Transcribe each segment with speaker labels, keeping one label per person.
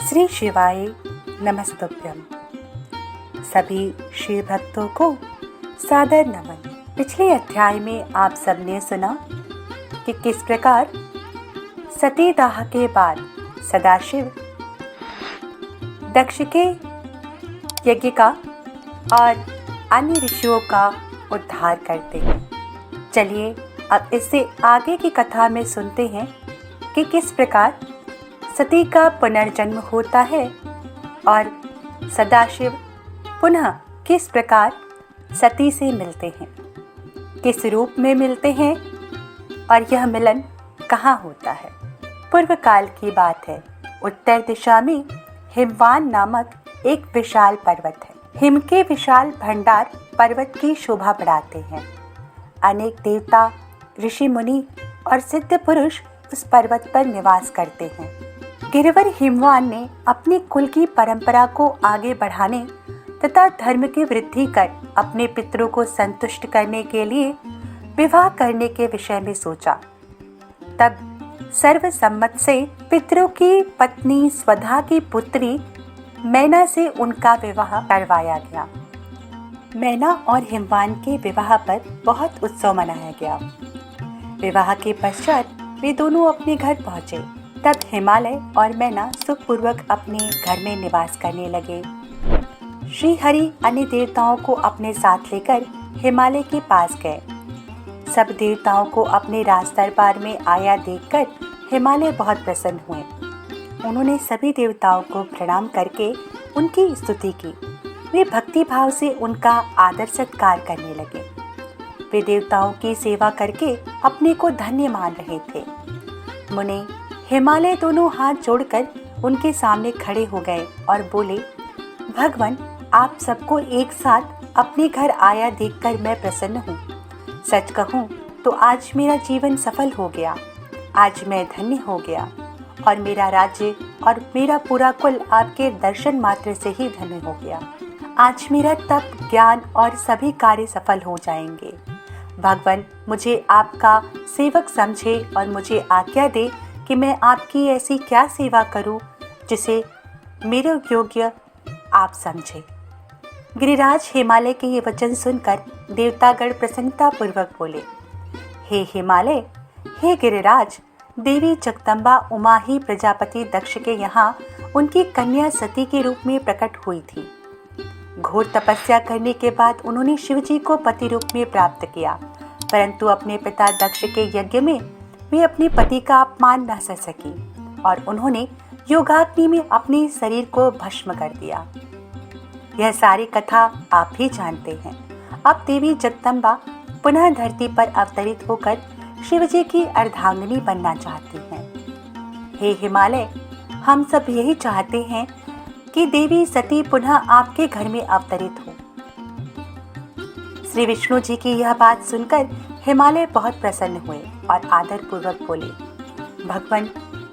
Speaker 1: श्री शिवाय नमस्तुभ्यम। सभी शिव भक्तों को सादर नमन। पिछले अध्याय में आप सबने सुना कि किस प्रकार सतीदाह के बाद सदाशिव दक्ष के यज्ञ का और अन्य ऋषियों का उद्धार करते हैं। चलिए अब इससे आगे की कथा में सुनते हैं कि किस प्रकार सती का पुनर्जन्म होता है और सदाशिव पुनः किस प्रकार सती से मिलते हैं, किस रूप में मिलते हैं और यह मिलन कहाँ होता है। पूर्व काल की बात है। उत्तर दिशा में हिमवान नामक एक विशाल पर्वत है। हिम के विशाल भंडार पर्वत की शोभा बढ़ाते हैं। अनेक देवता, ऋषि मुनि और सिद्ध पुरुष उस पर्वत पर निवास करते हैं। गिरिवर हिमवान ने अपने कुल की परंपरा को आगे बढ़ाने तथा धर्म की वृद्धि कर अपने पितरों को संतुष्ट करने के लिए विवाह करने के विषय में सोचा। तब सर्वसम्मत से पितरों की पत्नी स्वधा की पुत्री मैना से उनका विवाह करवाया गया। मैना और हिमवान के विवाह पर बहुत उत्सव मनाया गया। विवाह के पश्चात वे दोनों अपने घर पहुंचे। तब हिमालय और मैना सुखपूर्वक अपने घर में निवास करने लगे। श्री हरि अन्य देवताओं को अपने साथ लेकर हिमालय के पास गए। सब देवताओं को अपने राज दरबार में आया देखकर हिमालय बहुत प्रसन्न हुए। उन्होंने सभी देवताओं को प्रणाम करके उनकी स्तुति की। वे भक्ति भाव से उनका आदर सत्कार करने लगे। वे देवताओं की सेवा करके अपने को धन्य मान रहे थे। मुनि हिमालय दोनों हाथ जोड़कर उनके सामने खड़े हो गए और बोले, भगवान, आप सबको एक साथ अपने घर आया देखकर मैं प्रसन्न हूँ। सच कहूँ तो आज मेरा जीवन सफल हो गया। आज मैं धन्य हो गया और मेरा राज्य और मेरा पूरा कुल आपके दर्शन मात्र से ही धन्य हो गया। आज मेरा तप, ज्ञान और सभी कार्य सफल हो जाएंगे। भगवान, मुझे आपका सेवक समझे और मुझे आज्ञा दे कि मैं आपकी ऐसी क्या सेवा करूं जिसे मेरे योग्य आप समझे। गिरिराज हिमालय के ये वचन सुनकर देवतागण प्रसन्नता पूर्वक बोले, हे हिमालय, हे गिरिराज, देवी जगदम्बा उमा ही प्रजापति दक्ष के यहाँ उनकी कन्या सती के रूप में प्रकट हुई थी। घोर तपस्या करने के बाद उन्होंने शिवजी को पति रूप में प्राप्त किया, परंतु अपने पिता दक्ष के यज्ञ में वे अपने पति का अपमान न सह सकी और उन्होंने योगाग्नि में अपने शरीर को भस्म कर दिया। यह सारी कथा आप भी जानते हैं। अब देवी जगदम्बा पुनः धरती पर अवतरित होकर शिवजी की अर्धांगिनी बनना चाहती हैं। हे हिमालय, हम सब यही चाहते हैं कि देवी सती पुनः आपके घर में अवतरित हो। श्री विष्णु जी की यह बात सुनकर हिमालय बहुत प्रसन्न हुए और आदर पूर्वक बोले, भगवान,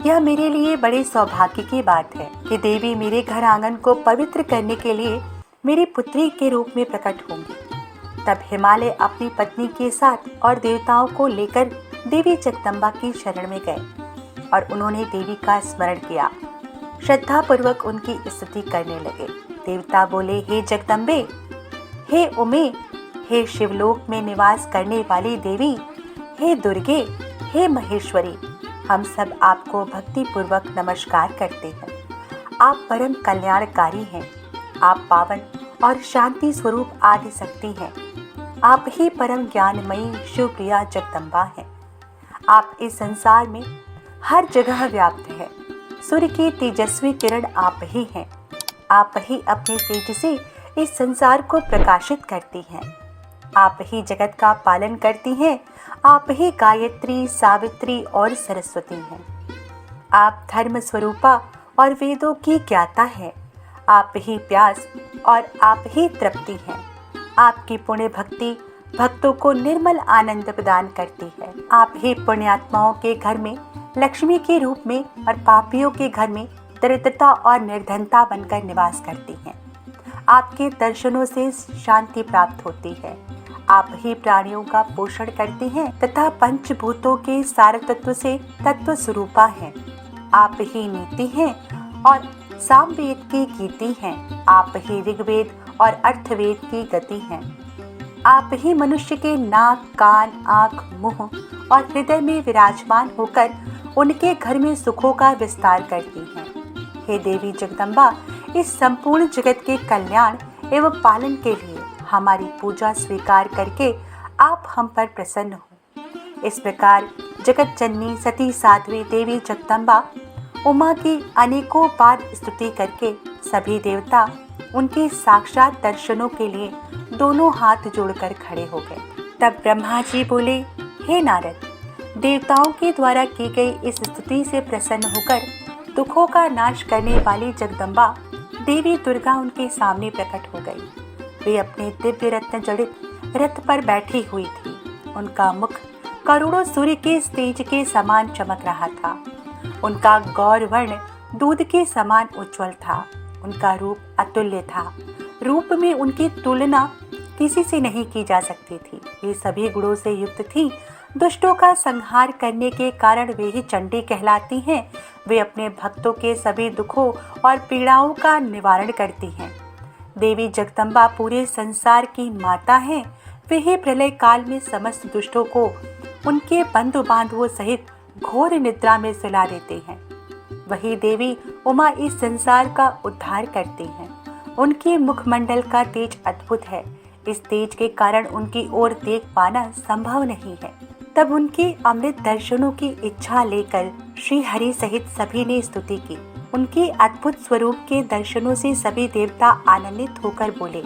Speaker 1: यह मेरे लिए बड़े सौभाग्य की बात है कि देवी मेरे घर आंगन को पवित्र करने के लिए मेरी पुत्री के रूप में प्रकट होंगी। तब हिमालय अपनी पत्नी के साथ और देवताओं को लेकर देवी जगदम्बा की शरण में गए और उन्होंने देवी का स्मरण किया। श्रद्धा पूर्वक उनकी स्तुति करने लगे। देवता बोले, हे जगदम्बे, हे उमे, हे शिवलोक में निवास करने वाली देवी, हे दुर्गे, हे महेश्वरी, हम सब आपको भक्ति पूर्वक नमस्कार करते हैं। आप परम कल्याणकारी हैं। आप पावन और शांति स्वरूप आदि शक्ति हैं। आप ही परम ज्ञानमयी शिवप्रिया जगदम्बा हैं। आप इस संसार में हर जगह व्याप्त हैं। सूर्य की तेजस्वी किरण आप ही हैं। आप ही अपने तेज से इस संसार को प्रकाशित करती हैं। आप ही जगत का पालन करती हैं। आप ही गायत्री, सावित्री और सरस्वती हैं। आप धर्म स्वरूपा और वेदों की ज्ञाता हैं। आप ही प्यास और आप ही तृप्ति हैं। आपकी पुण्य भक्ति भक्तों को निर्मल आनंद प्रदान करती है। आप ही पुण्यात्माओं के घर में लक्ष्मी के रूप में और पापियों के घर में दरिद्रता और निर्धनता बनकर निवास करती हैं। आपके दर्शनों से शांति प्राप्त होती है। आप ही प्राणियों का पोषण करते हैं तथा पंचभूतों के सार तत्व से तत्व स्वरूपा हैं। आप ही नीति हैं और सामवेद की कीर्ति हैं। आप ही ऋग्वेद और अर्थवेद की गति हैं। आप ही मनुष्य के नाक, कान, आँख, मुंह और हृदय में विराजमान होकर उनके घर में सुखों का विस्तार करती हैं। हे देवी जगदम्बा, इस संपूर्ण जगत के कल्याण एवं पालन के लिए हमारी पूजा स्वीकार करके आप हम पर प्रसन्न हो। इस प्रकार जगत जननी सती साध्वी देवी जगदम्बा उमा की अनेकों बार स्तुति करके सभी देवता उनके साक्षात दर्शनों के लिए दोनों हाथ जोड़कर खड़े हो गए। तब ब्रह्मा जी बोले, हे नारद, देवताओं के द्वारा की गई इस स्तुति से प्रसन्न होकर दुखों का नाश करने वाली जगदम्बा देवी दुर्गा उनके सामने प्रकट हो गई। वे अपने दिव्य रत्न जड़ित रथ पर बैठी हुई थी। उनका मुख करोड़ों सूर्य के तेज के समान चमक रहा था। उनका गौर वर्ण दूध के समान उज्जवल था। उनका रूप अतुल्य था। रूप में उनकी तुलना किसी से नहीं की जा सकती थी। वे सभी गुणों से युक्त थी। दुष्टों का संहार करने के कारण वे ही चंडी कहलाती हैं। वे अपने भक्तों के सभी दुखों और पीड़ाओं का निवारण करती हैं। देवी जगदम्बा पूरे संसार की माता हैं। वे ही प्रलय काल में समस्त दुष्टों को उनके बंधु बांधवों सहित घोर निद्रा में सुला देते हैं। वही देवी उमा इस संसार का उद्धार करती हैं। उनके मुखमंडल का तेज अद्भुत है। इस तेज के कारण उनकी ओर देख पाना संभव नहीं है। तब उनके अमृत दर्शनों की इच्छा लेकर श्री हरि सहित सभी ने स्तुति की। उनके अद्भुत स्वरूप के दर्शनों से सभी देवता आनंदित होकर बोले,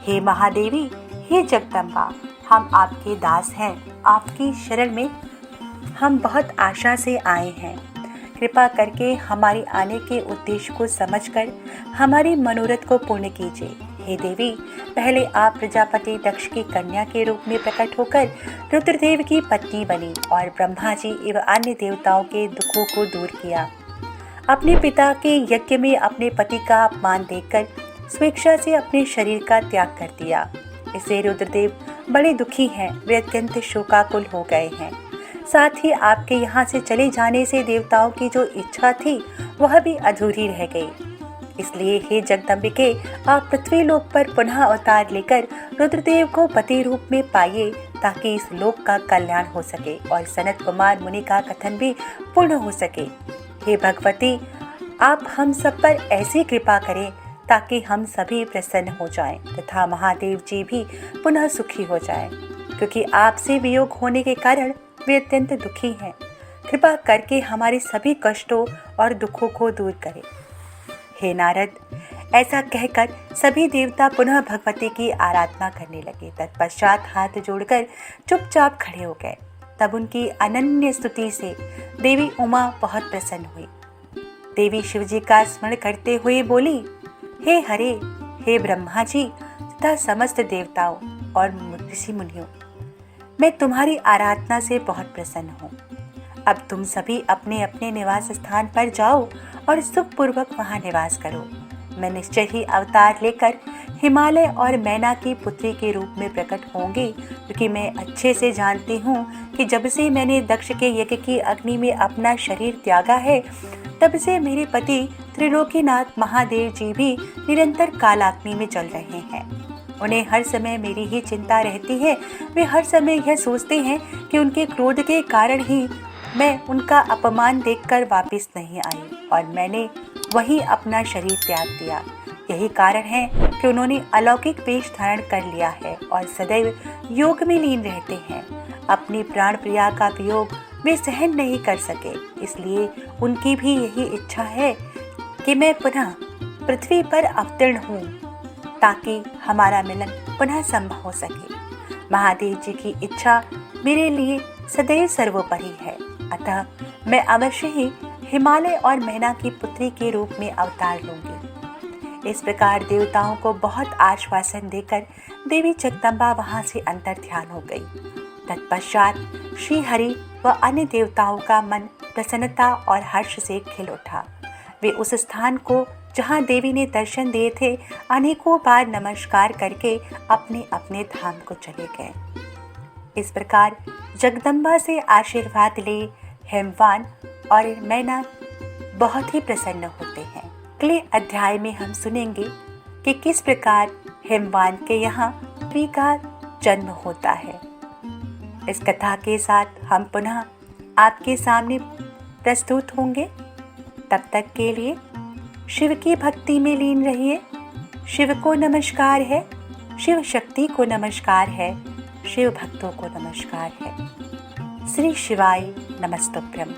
Speaker 1: हे महादेवी, हे जगदम्बा, हम आपके दास हैं। आपकी शरण में हम बहुत आशा से आए हैं। कृपा करके हमारे आने के उद्देश्य को समझकर हमारी मनोरथ को पूर्ण कीजिए। हे देवी, पहले आप प्रजापति दक्ष की कन्या के रूप में प्रकट होकर रुद्रदेव की पत्नी बनी और ब्रह्मा जी एवं अन्य देवताओं के दुखों को दूर किया। अपने पिता के यज्ञ में अपने पति का अपमान देखकर स्वेच्छा से अपने शरीर का त्याग कर दिया। इससे रुद्रदेव बड़े दुखी हैं। वे अत्यंत शोकाकुल हो गए हैं। साथ ही आपके यहाँ से चले जाने से देवताओं की जो इच्छा थी वह भी अधूरी रह गई। इसलिए हे जगदम्बिके, आप पृथ्वी लोक पर पुनः अवतार लेकर रुद्रदेव को पति रूप में पाइए, ताकि इस लोक का कल्याण हो सके और सनत कुमार मुनि का कथन भी पूर्ण हो सके। हे भगवती, आप हम सब पर ऐसी कृपा करें ताकि हम सभी प्रसन्न हो जाएं तथा महादेव जी भी पुनः सुखी हो जाएं, क्योंकि आपसे वियोग होने के कारण वे अत्यंत दुखी हैं। कृपा करके हमारे सभी कष्टों और दुखों को दूर करें। हे नारद, ऐसा कहकर सभी देवता पुनः भगवती की आराधना करने लगे। तत्पश्चात हाथ जोड़कर चुपचाप खड़े हो गए। तब उनकी अनन्य स्तुति से देवी उमा बहुत प्रसन्न हुई। देवी शिवजी का स्मरण करते हुए बोली, हे हरे, हे ब्रह्मा जी तथा समस्त देवताओं और ऋषि मुनियों, मैं तुम्हारी आराधना से बहुत प्रसन्न हूँ। अब तुम सभी अपने अपने निवास स्थान पर जाओ और सुखपूर्वक वहाँ निवास करो। मैं निश्चय ही अवतार लेकर हिमालय और मैना की पुत्री के रूप में प्रकट होंगी, क्योंकि मैं अच्छे से जानती हूँ कि जब से मैंने दक्ष के यज्ञ की अग्नि में अपना शरीर त्यागा है, तब से मेरे पति त्रिलोकीनाथ महादेव जी भी निरंतर कालाग्नि में चल रहे हैं। उन्हें हर समय मेरी ही चिंता रहती है। वे हर समय यह सोचते हैं कि उनके क्रोध के कारण ही मैं उनका अपमान देखकर वापस नहीं आई और मैंने वही अपना शरीर त्याग दिया। यही कारण है कि उन्होंने अलौकिक वेश धारण कर लिया है और सदैव योग में लीन रहते हैं। अपनी प्राण प्रिया का वियोग वे सहन नहीं कर सके, इसलिए उनकी भी यही इच्छा है कि मैं पुनः पृथ्वी पर अवतीर्ण हूँ, ताकि हमारा मिलन पुनः संभव हो सके। महादेव जी की इच्छा मेरे लिए सदैव सर्वोपरि है, अतः मैं अवश्य ही हिमालय और मैना की पुत्री के रूप में अवतार लूंगी। इस प्रकार देवताओं को बहुत आश्वासन देकर देवी जगदम्बा वहां से अंतर ध्यान हो गई। तत्पश्चात श्री हरि व अन्य देवताओं का मन प्रसन्नता और हर्ष से खिल उठा। वे उस स्थान को जहाँ देवी ने दर्शन दिए थे अनेकों बार नमस्कार करके अपने अपने धाम को चले गए। इस प्रकार जगदम्बा से आशीर्वाद ले हेमवान और मैना बहुत ही प्रसन्न होते हैं। अगले अध्याय में हम सुनेंगे कि किस प्रकार हिमवान के यहाँ देवी का जन्म होता है। इस कथा के साथ हम पुनः आपके सामने प्रस्तुत होंगे। तब तक के लिए शिव की भक्ति में लीन रहिए। शिव को नमस्कार है, शिव शक्ति को नमस्कार है, शिव भक्तों को नमस्कार है। श्री शिवाय नमस्तुभ्यम।